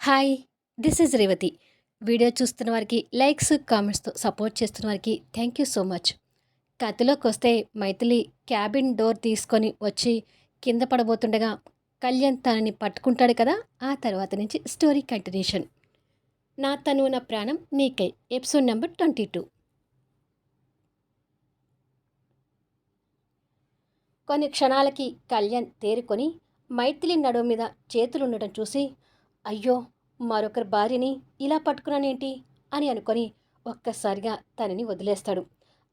Hi! This is Revathi. Video చూస్తున్న వారికి likes, కామెంట్స్‌తో సపోర్ట్ చేస్తున్న వారికి థ్యాంక్ యూ సో మచ్. కథలోకొస్తే మైథిలి క్యాబిన్ డోర్ తీసుకొని వచ్చి కింద పడబోతుండగా కళ్యాణ్ తనని పట్టుకుంటాడు కదా! ఆ తర్వాత నుంచి స్టోరీ కంటిన్యూషన్. 'నా తనువు నా ప్రాణం నీకై' ఎపిసోడ్ నంబర్ 22. కొన్ని క్షణాలకి కళ్యాణ్ తేరుకొని మైథిలి నడుము మీద చేతులుండటం చూసి, అయ్యో! మరొకరి భార్యని ఇలా పట్టుకున్నానేంటి అని అనుకొని ఒక్కసారిగా తనని వదిలేస్తాడు.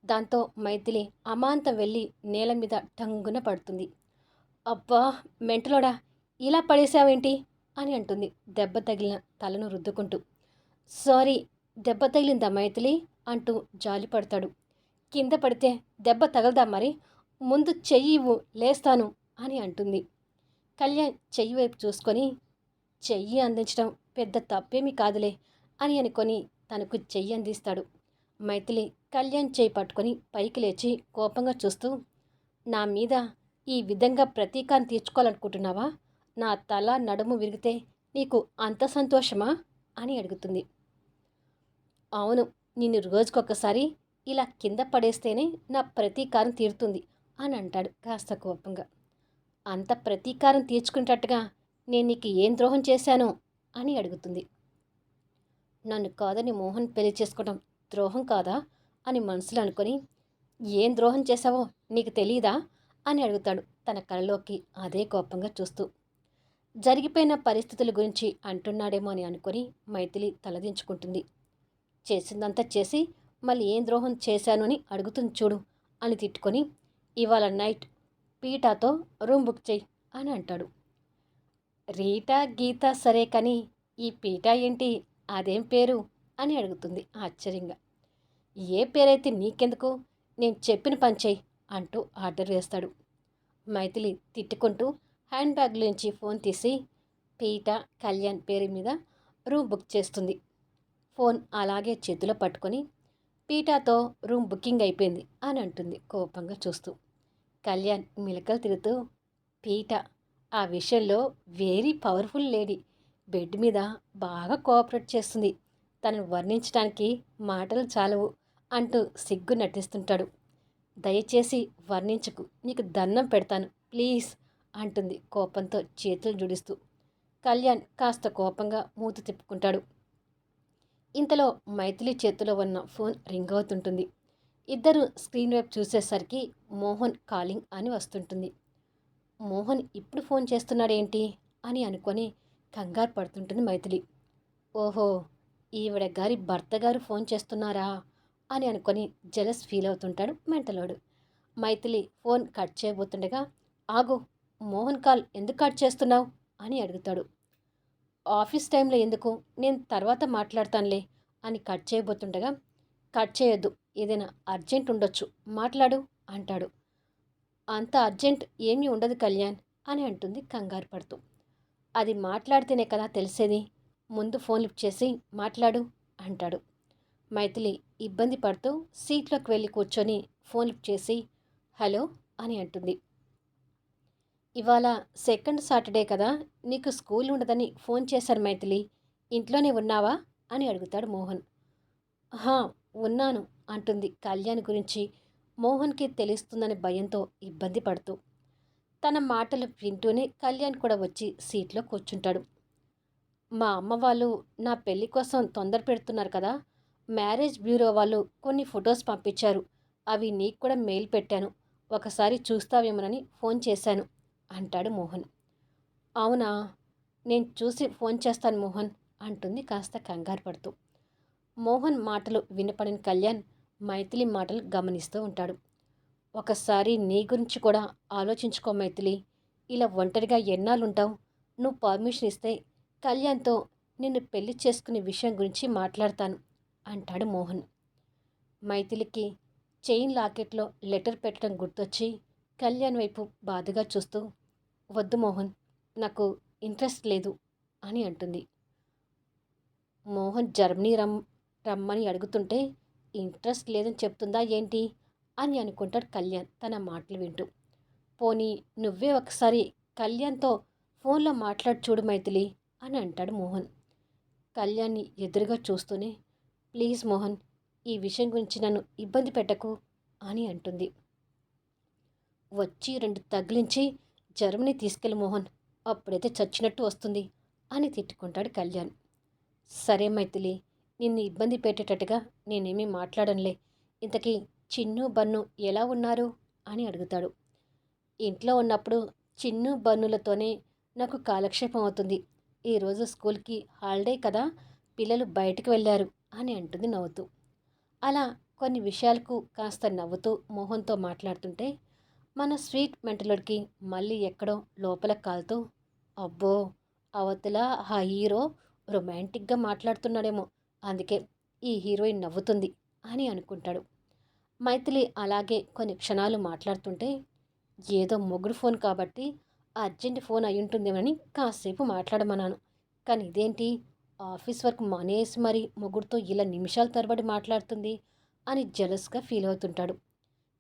దాంతో మైథిలి అమాంతం వెళ్ళి నేల మీద టంగున పడుతుంది. అబ్బా! మెంటలోడా! ఇలా పడేశావేంటి అని అంటుంది దెబ్బ తగిలిన తలను రుద్దుకుంటూ. సారీ, దెబ్బ తగిలిందా మైథిలి అంటూ జాలిపడతాడు. కింద పడితే దెబ్బ తగలదా మరి? ముందు చెయ్యి ఇవ్వు, లేస్తాను అని అంటుంది. కళ్యాణ్ చెయ్యి వైపు చూసుకొని, చెయ్యి అందించడం పెద్ద తప్పేమీ కాదులే అని అనుకొని తనకు చెయ్యి అందిస్తాడు. మైథిలి కళ్యాణ్ చెయ్యి పట్టుకొని పైకి లేచి కోపంగా చూస్తూ, నా మీద ఈ విధంగా ప్రతీకారం తీర్చుకోవాలనుకుంటున్నావా? నా తల నడుము విరిగితే నీకు అంత సంతోషమా అని అడుగుతుంది. అవును, నిన్ను రోజుకొకసారి ఇలా కింద పడేస్తేనే నా ప్రతీకారం తీరుతుంది అని అంటాడు కాస్త కోపంగా. అంత ప్రతీకారం తీర్చుకునేటట్టుగా నేను నీకు ఏం ద్రోహం చేశానో అని అడుగుతుంది. నన్ను కాదని మోహన్ పెళ్లి చేసుకోవడం ద్రోహం కాదా అని మనసులో అనుకొని, ఏం ద్రోహం చేశావో నీకు తెలీదా అని అడుగుతాడు తన కళ్ళలోకి అదే కోపంగా చూస్తూ. జరిగిపోయిన పరిస్థితుల గురించి అంటున్నాడేమో అని అనుకొని మైథిలి తలదించుకుంటుంది. చేసిందంతా చేసి మళ్ళీ ఏం ద్రోహం చేశాను అని అడుగుతుంది చూడు అని తిట్టుకొని, ఇవాళ నైట్ పీటాతో రూమ్ బుక్ చెయ్యి అని అంటాడు. రీటా గీత సరే కానీ ఈ పీటా ఏంటి, అదేం పేరు అని అడుగుతుంది ఆశ్చర్యంగా. ఏ పేరైతే నీకెందుకు, నేను చెప్పిన పని చెయ్యి అంటూ ఆర్డర్ వేస్తాడు. మైథిలి తిట్టుకుంటూ హ్యాండ్ బ్యాగ్లోంచి ఫోన్ తీసి పీటా కళ్యాణ్ పేరు మీద రూమ్ బుక్ చేస్తుంది. ఫోన్ అలాగే చేతిలో పట్టుకొని, పీటాతో రూమ్ బుకింగ్ అయిపోయింది అని అంటుంది కోపంగా చూస్తూ. కళ్యాణ్ మిలకలు తిరుగుతూ, పీటా ఆ విషయంలో వెరీ పవర్ఫుల్ లేడీ, బెడ్ మీద బాగా కోఆపరేట్ చేస్తుంది, తనను వర్ణించడానికి మాటలు చాలవు అంటూ సిగ్గు నటిస్తుంటాడు. దయచేసి వర్ణించకు, నీకు దండం పెడతాను ప్లీజ్ అంటుంది కోపంతో చేతులు జుడిస్తూ. కళ్యాణ్ కాస్త కోపంగా మూతి తిప్పుకుంటాడు. ఇంతలో మైథిలి చేతిలో ఉన్న ఫోన్ రింగ్ అవుతుంటుంది. ఇద్దరు స్క్రీన్ వైపు చూసేసరికి మోహన్ కాలింగ్ అని వస్తుంటుంది. మోహన్ ఇప్పుడు ఫోన్ చేస్తున్నాడేంటి అని అనుకొని కంగారు పడుతుంటుంది మైథిలి. ఓహో, ఈవిడ గారి భర్త గారు ఫోన్ చేస్తున్నారా అని అనుకొని జెలస్ ఫీల్ అవుతుంటాడు మెంటలోడు. మైథిలి ఫోన్ కట్ చేయబోతుండగా, ఆగు, మోహన్ కాల్ ఎందుకు కట్ చేస్తున్నావు అని అడుగుతాడు. ఆఫీస్ టైంలో ఎందుకు, నేను తర్వాత మాట్లాడతానులే అని కట్ చేయబోతుండగా, కట్ చేయొద్దు, ఏదైనా అర్జెంట్ ఉండొచ్చు, మాట్లాడు అంటాడు. అంత అర్జెంట్ ఏమీ ఉండదు కళ్యాణ్ అని అంటుంది కంగారు పడుతూ. అది మాట్లాడితేనే కదా తెలిసేది, ముందు ఫోన్ లిఫ్ట్ చేసి మాట్లాడు అంటాడు. మైథిలి ఇబ్బంది పడుతూ సీట్లోకి వెళ్ళి కూర్చొని ఫోన్ లిఫ్ట్ చేసి హలో అని అంటుంది. ఇవాళ సెకండ్ సాటర్డే కదా, నీకు స్కూల్ ఉండదని ఫోన్ చేశాను మైథిలి, ఇంట్లోనే ఉన్నావా అని అడుగుతాడు మోహన్. హా, ఉన్నాను అంటుంది కళ్యాణ్ గురించి మోహన్కి తెలుస్తుందని భయంతో ఇబ్బంది పడుతూ. తన మాటలు వింటూనే కళ్యాణ్ కూడా వచ్చి సీట్లో కూర్చుంటాడు. మా అమ్మ వాళ్ళు నా పెళ్లి కోసం తొందర పెడుతున్నారు కదా, మ్యారేజ్ బ్యూరో వాళ్ళు కొన్ని ఫొటోస్ పంపించారు, అవి నీకు కూడా మెయిల్ పెట్టాను, ఒకసారి చూస్తావేమోనని ఫోన్ చేశాను అంటాడు మోహన్. అవునా, నేను చూసి ఫోన్ చేస్తాను మోహన్ అంటుంది కాస్త కంగారు పడుతూ. మోహన్ మాటలు వినపడిన కళ్యాణ్ మైథిలి మాటలు గమనిస్తూ ఉంటాడు. ఒకసారి నీ గురించి కూడా ఆలోచించుకో మైథిలి, ఇలా ఒంటరిగా ఎన్నాళ్ళుంటావు, నువ్వు పర్మిషన్ ఇస్తే కళ్యాణ్తో నిన్ను పెళ్లి చేసుకునే విషయం గురించి మాట్లాడతాను అంటాడు మోహన్. మైథిలికి చైన్ లాకెట్లో లెటర్ పెట్టడం గుర్తొచ్చి కళ్యాణ్ వైపు బాధగా చూస్తూ, వద్దు మోహన్, నాకు ఇంట్రెస్ట్ లేదు అని అంటుంది. మోహన్ జర్మనీ రమ్మని అడుగుతుంటే ఇంట్రెస్ట్ లేదని చెప్తుందా ఏంటి అని అనుకుంటాడు కళ్యాణ్ తన మాటలు వింటూ. పోనీ నువ్వే ఒకసారి కళ్యాణ్తో ఫోన్లో మాట్లాడి చూడు మైథిలి అని అంటాడు మోహన్. కళ్యాణ్ని ఎదురుగా చూస్తూనే, ప్లీజ్ మోహన్, ఈ విషయం గురించి నన్ను ఇబ్బంది పెట్టకు అని అంటుంది. వచ్చి 2 తగిలించి జర్మనీ తీసుకెళ్ళి మోహన్, అప్పుడైతే చచ్చినట్టు వస్తుంది అని తిట్టుకుంటాడు కళ్యాణ్. సరే మైథిలి, నిన్ను ఇబ్బంది పెట్టేటట్టుగా నేనేమీ మాట్లాడనులే. ఇంతకీ చిన్ను బన్ను ఎలా ఉన్నారు అని అడుగుతాడు. ఇంట్లో ఉన్నప్పుడు చిన్ను బన్నులతోనే నాకు కాలక్షేపం అవుతుంది. ఈరోజు స్కూల్కి హాలిడే కదా, పిల్లలు బయటికి వెళ్ళారు అని అంటుంది నవ్వుతూ. అలా కొన్ని విషయాలకు కాస్త నవ్వుతూ మోహన్తో మాట్లాడుతుంటే మన స్వీట్ మెంటలుడికి మళ్ళీ ఎక్కడో లోపల కాలుతూ, అబ్బో, అవతల ఆ హీరో రొమాంటిక్గా మాట్లాడుతున్నాడేమో, అందుకే ఈ హీరోయిన్ నవ్వుతుంది అని అనుకుంటాడు. మైథిలి అలాగే కొన్ని క్షణాలు మాట్లాడుతుంటే, ఏదో మొగుడు ఫోన్ కాబట్టి అర్జెంట్ ఫోన్ అయి ఉంటుందేమని కాసేపు మాట్లాడమన్నాను. కానీ ఇదేంటి, ఆఫీస్ వర్క్ మానేసి మరీ మొగుడుతో ఇలా నిమిషాల తరబడి మాట్లాడుతుంది అని జలస్గా ఫీల్ అవుతుంటాడు.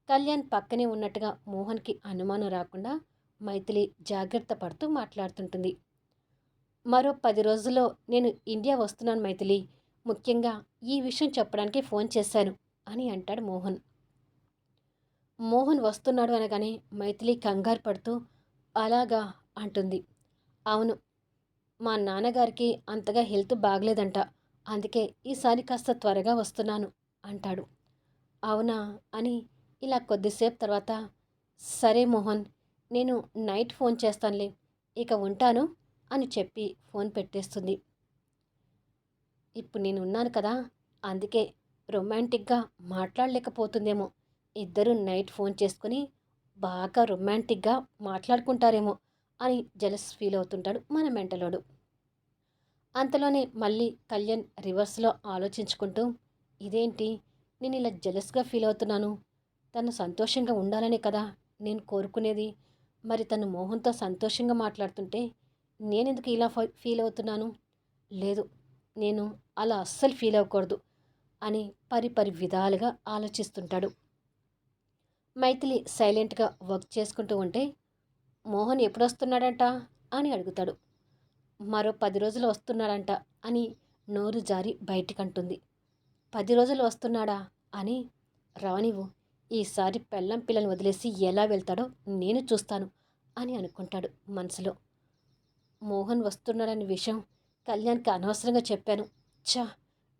కళ్యాణ్ పక్కనే ఉన్నట్టుగా మోహన్కి అనుమానం రాకుండా మైథిలి జాగ్రత్త పడుతూ మాట్లాడుతుంటుంది. మరో 10 రోజుల్లో నేను ఇండియా వస్తున్నాను మైథిలి, ముఖ్యంగా ఈ విషయం చెప్పడానికి ఫోన్ చేశాను అని అంటాడు మోహన్. మోహన్ వస్తున్నాడు అనగానే మైథిలి కంగారు పడుతూ అలాగా అంటుంది. అవును, మా నాన్నగారికి అంతగా హెల్త్ బాగలేదంట, అందుకే ఈసారి కాస్త త్వరగా వస్తున్నాను అంటాడు. అవునా అని ఇలా కొద్దిసేపు తర్వాత, సరే మోహన్, నేను నైట్ ఫోన్ చేస్తానులే, ఇక ఉంటాను అని చెప్పి ఫోన్ పెట్టేస్తుంది. ఇప్పుడు నేను ఉన్నాను కదా, అందుకే రొమాంటిక్గా మాట్లాడలేకపోతుందేమో, ఇద్దరు నైట్ ఫోన్ చేసుకుని బాగా రొమాంటిక్గా మాట్లాడుకుంటారేమో అని జలస్ ఫీల్ అవుతుంటాడు మన మెంటలోడు. అంతలోనే మళ్ళీ కళ్యాణ్ రివర్స్లో ఆలోచించుకుంటూ, ఇదేంటి, నేను ఇలా జలస్గా ఫీల్ అవుతున్నాను, తను సంతోషంగా ఉండాలనే కదా నేను కోరుకునేది, మరి తను మోహన్తో సంతోషంగా మాట్లాడుతుంటే నేనెందుకు ఇలా ఫీల్ అవుతున్నాను, లేదు, నేను అలా అస్సలు ఫీల్ అవ్వకూడదు అని పరిపరి విధాలుగా ఆలోచిస్తుంటాడు. మైథిలి సైలెంట్గా వర్క్ చేసుకుంటూ ఉంటే, మోహన్ ఎప్పుడొస్తున్నాడంట అని అడుగుతాడు. మరో 10 రోజులు వస్తున్నాడంట అని నోరు జారి బయటికంటుంది. 10 రోజులు వస్తున్నాడా అని, రానివ్వు, ఈసారి పెళ్ళం పిల్లని వదిలేసి ఎలా వెళ్తాడో నేను చూస్తాను అని అనుకుంటాడు మనసులో. మోహన్ వస్తున్నాడనే విషయం కళ్యాణ్కి అనవసరంగా చెప్పాను, ఛా,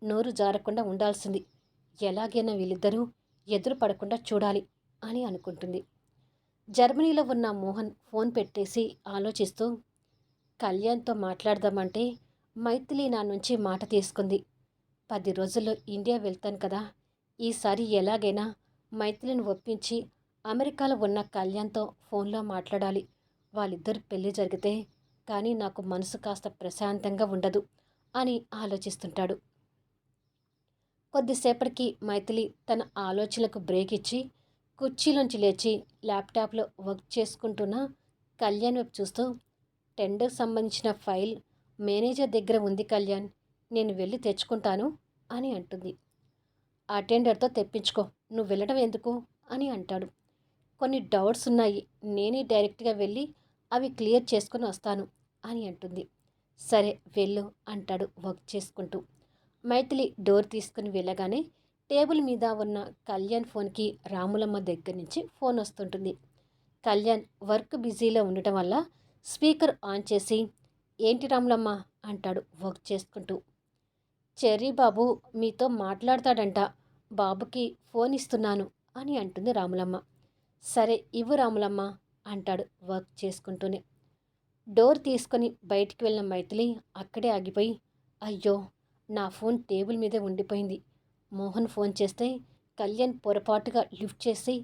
నోరు జారకుండా ఉండాల్సింది, ఎలాగైనా వీళ్ళిద్దరూ ఎదురు పడకుండా చూడాలి అని అనుకుంటుంది. జర్మనీలో ఉన్న మోహన్ ఫోన్ పెట్టేసి ఆలోచిస్తూ, కళ్యాణ్తో మాట్లాడదామంటే మైథిలి నా నుంచి మాట తీసుకుంది. 10 రోజుల్లో ఇండియా వెళ్తాను కదా, ఈసారి ఎలాగైనా మైథిలిని ఒప్పించి అమెరికాలో ఉన్న కళ్యాణ్తో ఫోన్లో మాట్లాడాలి. వాళ్ళిద్దరు పెళ్లి జరిగితే కానీ నాకు మనసు కాస్త ప్రశాంతంగా ఉండదు అని ఆలోచిస్తుంటాడు. కొద్దిసేపటికి మైథిలి తన ఆలోచనలకు బ్రేక్ ఇచ్చి కుర్చీలోంచి లేచి ల్యాప్టాప్లో వర్క్ చేసుకుంటున్న కళ్యాణ్ వైపు చూస్తూ, టెండర్ సంబంధించిన ఫైల్ మేనేజర్ దగ్గర ఉంది కళ్యాణ్, నేను వెళ్ళి తెచ్చుకుంటాను అని అంటుంది. ఆ టెండర్తో తెప్పించుకో, నువ్వు వెళ్ళడం ఎందుకు అని అంటాడు. కొన్ని డౌట్స్ ఉన్నాయి, నేనే డైరెక్ట్గా వెళ్ళి అవి క్లియర్ చేసుకుని వస్తాను అని అంటుంది. సరే వెళ్ళు అంటాడు వర్క్ చేసుకుంటూ. మైథిలి డోర్ తీసుకుని వెళ్ళగానే టేబుల్ మీద ఉన్న కళ్యాణ్ ఫోన్కి రాములమ్మ దగ్గర నుంచి ఫోన్ వస్తుంటుంది. కళ్యాణ్ వర్క్ బిజీలో ఉండటం వల్ల స్పీకర్ ఆన్ చేసి, ఏంటి రాములమ్మ అంటాడు వర్క్ చేసుకుంటూ. చెర్రీ బాబు మీతో మాట్లాడతాడంట, బాబుకి ఫోన్ ఇస్తున్నాను అని అంటుంది రాములమ్మ. సరే ఇవ్వు రాములమ్మ అంటాడు వర్క్ చేసుకుంటూనే. డోర్ తీసుకొని బయటికి వెళ్ళిన మైథిలి అక్కడే ఆగిపోయి, అయ్యో, నా ఫోన్ టేబుల్ మీదే ఉండిపోయింది, మోహన్ ఫోన్ చేస్తే కళ్యాణ్ పొరపాటుగా లిఫ్ట్ చేసి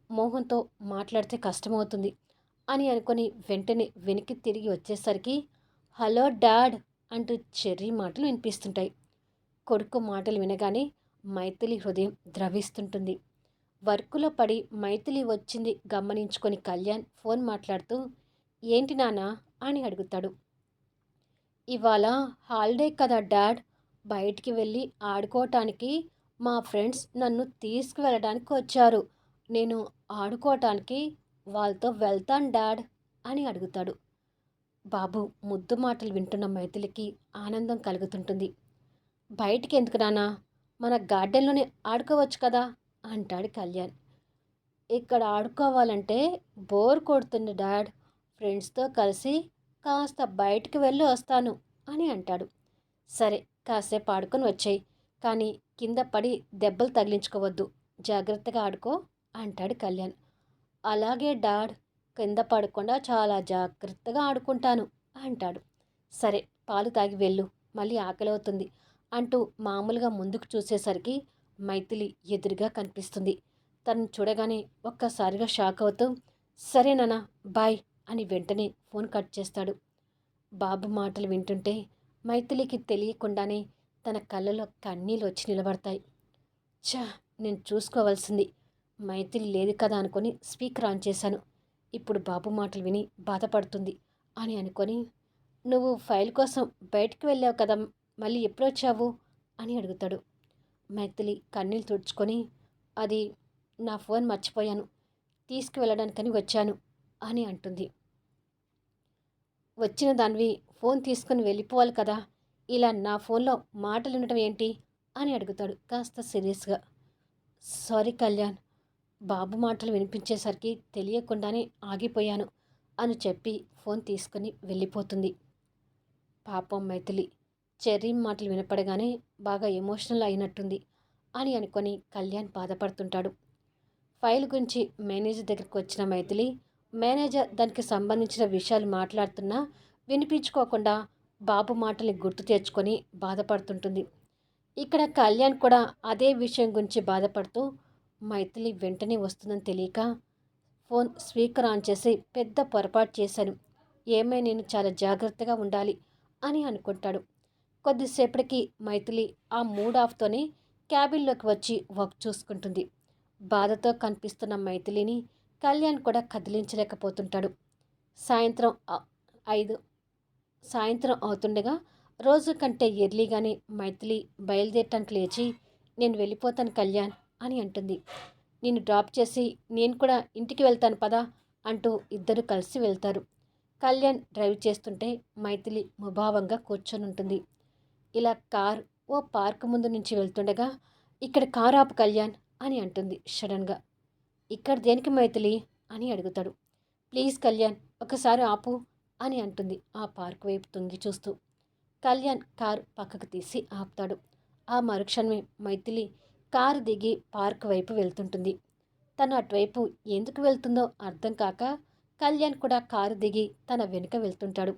మోహన్తో మాట్లాడితే కష్టమవుతుంది అని అనుకొని వెంటనే వెనక్కి తిరిగి వచ్చేసరికి, హలో డాడ్ అంటూ చెర్రీ మాటలు వినిపిస్తుంటాయి. కొడుకు మాటలు వినగానే మైథిలి హృదయం ద్రవిస్తుంటుంది. వర్కులో పడి మైథిలి వచ్చింది గమనించుకొని కళ్యాణ్ ఫోన్ మాట్లాడుతూ, ఏంటి నాన్నా అని అడుగుతాడు. ఇవాళ హాలిడే కదా డాడ్, బయటికి వెళ్ళి ఆడుకోవటానికి మా ఫ్రెండ్స్ నన్ను తీసుకువెళ్ళడానికి వచ్చారు, నేను ఆడుకోవటానికి వాళ్ళతో వెళ్తాను డాడ్ అని అడుగుతాడు. బాబు ముద్దు మాటలు వింటున్న మైథిలికి ఆనందం కలుగుతుంటుంది. బయటికి ఎందుకు నాన్నా? మన గార్డెన్‌లోనే ఆడుకోవచ్చు కదా! అంటాడు కళ్యాణ్. ఇక్కడ ఆడుకోవాలంటే బోర్ కొడుతుంది డాడ్. ఫ్రెండ్స్‌తో కలిసి కాస్త బయటికి వెళ్ళి వస్తాను అని అంటాడు. సరే కాసేపు ఆడుకొని వచ్చేయి. కానీ కింద పడి దెబ్బలు తగిలించుకోవద్దు. జాగ్రత్తగా ఆడుకో అంటాడు కళ్యాణ్. అలాగే డాడ్. కింద పడకుండా చాలా జాగ్రత్తగా ఆడుకుంటాను అంటాడు. సరే పాలు తాగి వెళ్ళు. మళ్ళీ ఆకలవుతుంది అంటూ మామూలుగా ముందుకు చూసేసరికి మైథిలి ఎదురుగా కనిపిస్తుంది. తనను చూడగానే ఒక్కసారిగా షాక్ అవుతూ సరే నాన్న బాయ్ అని వెంటనే ఫోన్ కట్ చేస్తాడు. బాబు మాటలు వింటుంటే మైథిలికి తెలియకుండానే తన కళ్ళలో కన్నీళ్ళు వచ్చి నిలబడతాయి. ఛా! నేను చూసుకోవాల్సింది. మైథిలి లేదు కదా అనుకొని స్పీకర్ ఆన్ చేశాను. ఇప్పుడు బాబు మాటలు విని బాధపడుతుంది అని అనుకొని, నువ్వు ఫైల్ కోసం బయటికి వెళ్ళావు కదా, మళ్ళీ ఎప్పుడొచ్చావు అని అడుగుతాడు. మైథిలి కన్నీళ్ళు తుడుచుకొని, అది నా ఫోన్ మర్చిపోయాను, తీసుకువెళ్ళడానికని వచ్చాను అని అంటుంది. వచ్చిన దానివి ఫోన్ తీసుకుని వెళ్ళిపోవాలి కదా, ఇలా నా ఫోన్లో మాటలు వినటం ఏంటి అని అడుగుతాడు కాస్త సీరియస్గా. సారీ కళ్యాణ్, బాబు మాటలు వినిపించేసరికి తెలియకుండానే ఆగిపోయాను అని చెప్పి ఫోన్ తీసుకుని వెళ్ళిపోతుంది. పాపం మైథిలి చెర్రీ మాటలు వినపడగానే బాగా ఎమోషనల్ అయినట్టుంది అని అనుకొని కళ్యాణ్ బాధపడుతుంటాడు. ఫైల్ గురించి మేనేజర్ దగ్గరికి వచ్చిన మైథిలి మేనేజర్ దానికి సంబంధించిన విషయాలు మాట్లాడుతున్నా వినిపించుకోకుండా బాబు మాటల్ని గుర్తు తెచ్చుకొని బాధపడుతుంటుంది. ఇక్కడ కళ్యాణ్ కూడా అదే విషయం గురించి బాధపడుతూ మైథిలి వెంటనే వస్తుందని తెలియక ఫోన్ స్పీకర్ ఆన్ చేసి పెద్ద పొరపాటు చేశాను, ఏమై నేను చాలా జాగ్రత్తగా ఉండాలి అని అనుకుంటాడు. కొద్దిసేపటికి మైథిలి ఆ మూడ్ ఆఫ్తోనే క్యాబిన్లోకి వచ్చి వర్క్ చూసుకుంటుంది. బాధతో కనిపిస్తున్న మైథిలిని కళ్యాణ్ కూడా కదిలించలేకపోతుంటాడు. సాయంత్రం 5 సాయంత్రం అవుతుండగా రోజు కంటే ఎర్లీగానే మైథిలి బయలుదేరటానికి లేచి నేను వెళ్ళిపోతాను కళ్యాణ్ అని అంటుంది. నేను డ్రాప్ చేసి నేను కూడా ఇంటికి వెళ్తాను పదా అంటూ ఇద్దరు కలిసి వెళ్తారు. కళ్యాణ్ డ్రైవ్ చేస్తుంటే మైథిలి ముభావంగా కూర్చొని ఉంటుంది. ఇలా కార్ ఓ పార్క్ ముందు నుంచి వెళ్తుండగా ఇక్కడ కార్ ఆపు కళ్యాణ్ అని అంటుంది సడన్గా. ఇక్కడ దేనికి మైథిలి అని అడుగుతాడు. ప్లీజ్ కళ్యాణ్ ఒకసారి ఆపు అని అంటుంది ఆ పార్క్ వైపు తొంగి చూస్తూ. కళ్యాణ్ కారు పక్కకు తీసి ఆపుతాడు. ఆ మరుక్షణమే మైథిలి కారు దిగి పార్క్ వైపు వెళ్తుంటుంది. తను అటువైపు ఎందుకు వెళ్తుందో అర్థం కాక కళ్యాణ్ కూడా కారు దిగి తన వెనుక వెళ్తుంటాడు.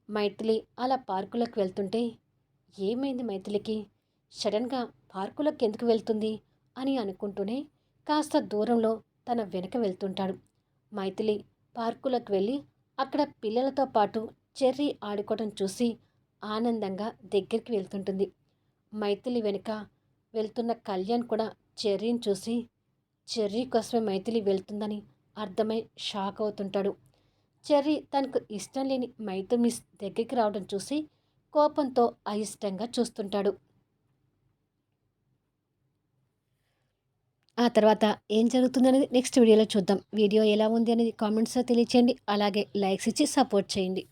మైథిలి అలా పార్కులోకి వెళ్తుంటే ఏమైంది మైథిలికి, సడన్గా పార్కులోకి ఎందుకు వెళ్తుంది అని అనుకుంటూనే కాస్త దూరంలో తన వెనుక వెళ్తుంటాడు. మైథిలి పార్కులోకి వెళ్ళి అక్కడ పిల్లలతో పాటు చెర్రీ ఆడుకోవడం చూసి ఆనందంగా దగ్గరికి వెళ్తుంటుంది. మైథిలి వెనుక వెళ్తున్న కళ్యాణ్ కూడా చెర్రీని చూసి చెర్రీ కోసమే మైథిలి వెళ్తుందని అర్థమై షాక్ అవుతుంటాడు. చెర్రీ తనకు ఇష్టం లేని మైథిలి మిస్ దగ్గరికి రావడం చూసి కోపంతో అయిష్టంగా చూస్తుంటాడు. ఆ తర్వాత ఏం జరుగుతుందనేది నెక్స్ట్ వీడియోలో చూద్దాం. వీడియో ఎలా ఉంది అనేది కామెంట్స్లో తెలియచేయండి. అలాగే లైక్స్ ఇచ్చి సపోర్ట్ చేయండి.